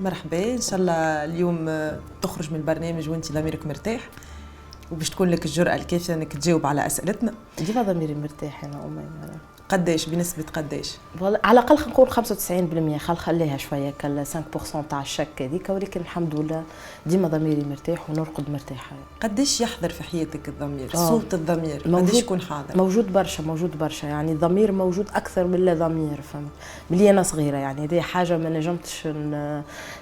مرحبا، ان شاء الله اليوم تخرج من البرنامج وانت ضميرك مرتاح وباش تكون لك الجرأة الكافية انك تجاوب على اسئلتنا. ديما ضميري مرتاح انا امي. قداش بنسبة قداش؟ على الاقل نقول 95%، خليها شويه كال 5% تاع الشك هذيك، ولكن الحمد لله ديما ضميري مرتاح ونرقد مرتاحه. قداش يحضر في حياتك الضمير؟ صوت الضمير قداش يكون حاضر؟ موجود برشا، يعني الضمير موجود اكثر من لا ضمير، فهمت؟ ملي انا صغيره يعني هذه حاجه ما نجمتش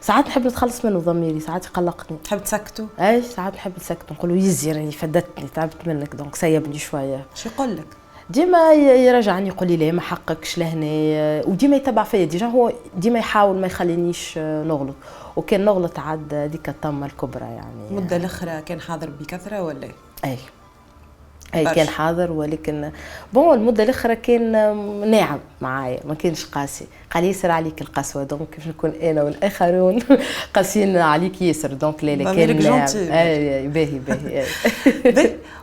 ساعات نحب نتخلص منه ضميري، ساعات يقلقني. تحب تسكته؟ اي ساعات نحب نسكته، نقول له يزي راني فدتني تعبت منك دونك سيبني شويه. شو يقول لك؟ ديما يرجعني يقول لي لا ما حقكش لهنا، وديما يتبع فيا ديجا، هو ديما يحاول ما يخلينيش نغلط، وكان نغلط عاد هذيك الطمه الكبرى يعني. المده الاخرى كان حاضر بكثره ولا؟ اي كان حاضر، ولكن بون المده الاخرى كان ناعم معايا، ما كانش قاسي. قال ياسر عليك القسوه، دونك باش نكون انا والاخرون قاسيين عليك ياسر، دونك لا كان ناعم. اي باهي.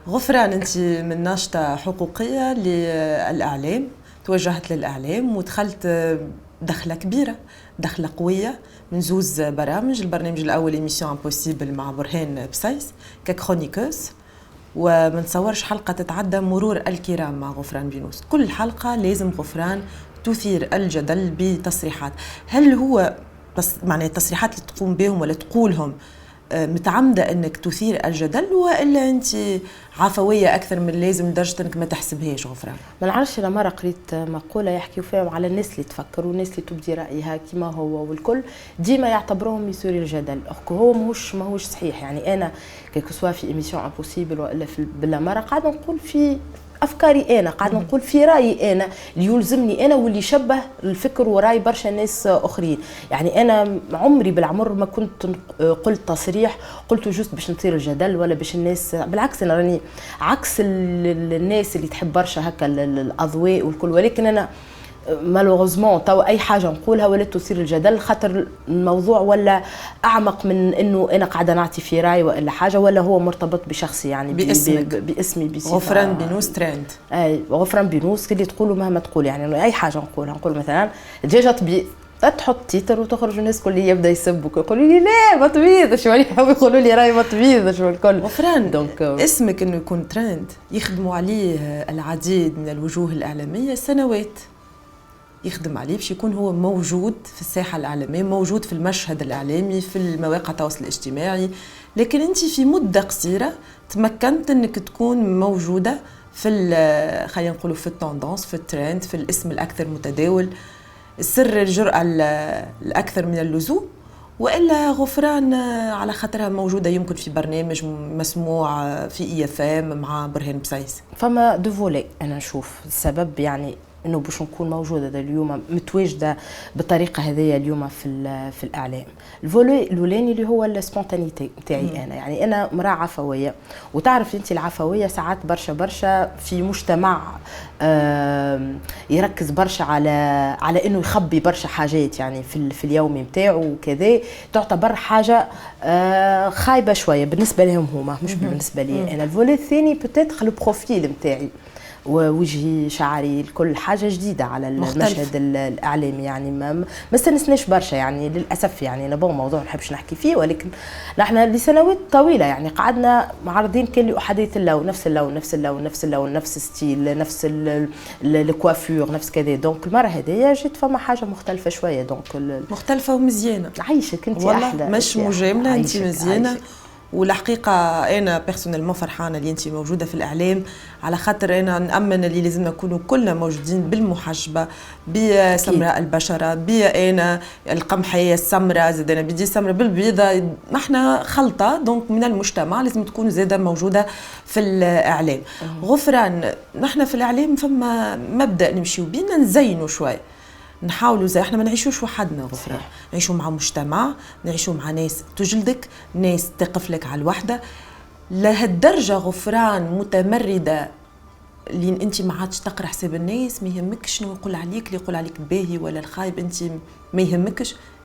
غفران، انت من ناشطه حقوقيه للاعلام، توجهت للاعلام ودخلت دخله كبيره، دخله قويه من زوز برامج. البرنامج الاول ايميسيون امبوسيبل مع برهان بسيس ككرونيكوز، وما نتصورش حلقه تتعدى مرور الكرام مع غفران بينوس. كل حلقه لازم غفران تثير الجدل بتصريحات. هل هو معنى التصريحات اللي تقوم بهم ولا تقولهم متعمده انك تثير الجدل، والا انت عفويه اكثر من اللازم لدرجه انك ما تحسبهاش غفران؟ ما نعرفش، انا مره قريت مقوله يحكيوا فيها على الناس اللي تفكر والناس اللي تبدي رايها كما هو، والكل ديما يعتبروهم يثيروا الجدل. هو ماهوش صحيح. يعني انا كيكو سوا في ايميسيون امبوسيبل والا في بلا مره قاعده نقول في افكاري انا، قاعده نقول في رايي انا اللي يلزمني انا واللي يشبه الفكر وراي برشا ناس اخرين. يعني انا عمري بالعمر ما كنت قلت تصريح قلته جوست باش نثير الجدل ولا باش الناس، بالعكس انا راني عكس الناس اللي تحب برشا هكا الاضواء والكل، ولكن انا مالوغوزمون تو اي حاجه نقولها ولا تثير الجدل، خاطر الموضوع ولا اعمق من انه انا قاعده نعطي في راي ولا حاجه، ولا هو مرتبط بشخصي يعني باسمي بصفه غفران بينوس ترند. اي غفران بينوس اللي تقولوا مهما تقول، يعني اي حاجه نقول مثلا ديجا طبيعي تحط تيتر وتخرج الناس كل يبدا يسبوك يقولوا لي لا ما تبيضش، ولا يحبوا يقولوا لي راي ما تبيضش والكل. غفران دونك اسمك انه يكون ترند يخدموا عليه العديد من الوجوه الاعلاميه سنوات، يخدم عليه باش يكون هو موجود في الساحه الاعلاميه، موجود في المشهد الاعلامي في المواقع التواصل الاجتماعي، لكن انت في مده قصيره تمكنت انك تكون موجوده في خلينا نقولوا في التوندونس، في الترند، في الاسم الاكثر متداول. سر الجرأة الاكثر من اللزوم، والا غفران على خاطرها موجوده يمكن في برنامج مسموع في اي اف ام مع برهان بسيس؟ فما دو فولي انا نشوف السبب، يعني انه باش نكون موجوده اليوم متواجده بالطريقه هذه اليوم في الاعلام. الفولي الاولاني اللي هو السبونتانيتي نتاعي انا، يعني انا مراه عفويه، وتعرف انت العفويه ساعات برشا في مجتمع يركز برشا على انه يخبي برشا حاجات يعني في اليومي نتاعو وكذا، تعتبر حاجه خايبه شويه بالنسبه لهم هما، مش بالنسبه لي انا. الفولي الثاني بوتيتر لو بروفيل نتاعي، ووجهي شعري كل حاجه جديده على المشهد الاعلامي، يعني ما استنسناش برشا يعني للاسف. يعني انا بون موضوع ما نحبش نحكي فيه، ولكن نحن لسنوات طويله يعني قعدنا معرضين كان لي احاديث اللون، نفس اللون نفس اللون نفس اللون نفس الستيل نفس الكوافور نفس كذا. دونك المره هذه جيت فما حاجه مختلفه شويه، دونك مختلفه ومزيانه. عايشك انت احلى، مش مجامله، انت مزيانه عايشك. والحقيقه انا بيرسونيلمون فرحانه اللي انت موجوده في الاعلام، على خاطر انا نامن اللي لازم نكونوا كلنا موجودين بالمحجبه، بسمراء البشره، بانا القمحيه السمراء، زادنا بدي سمراء بالبيضه، نحن خلطه دونك من المجتمع لازم تكون زاده موجوده في الاعلام. غفران، نحن في الاعلام فما مبدا نمشيو بينا نزينوا شويه، نحاولوا زي احنا ما نعيشوش وحدنا غفران، نعيشوا مع مجتمع، نعيشوا مع ناس تجلدك، ناس تقف لك على الوحده. لهالدرجه غفران متمرده اللي انت ما عادش تقرا حساب الناس، ما يهمكش شنو يقول عليك، اللي يقول عليك باهي ولا الخايب انت ما يهمكش،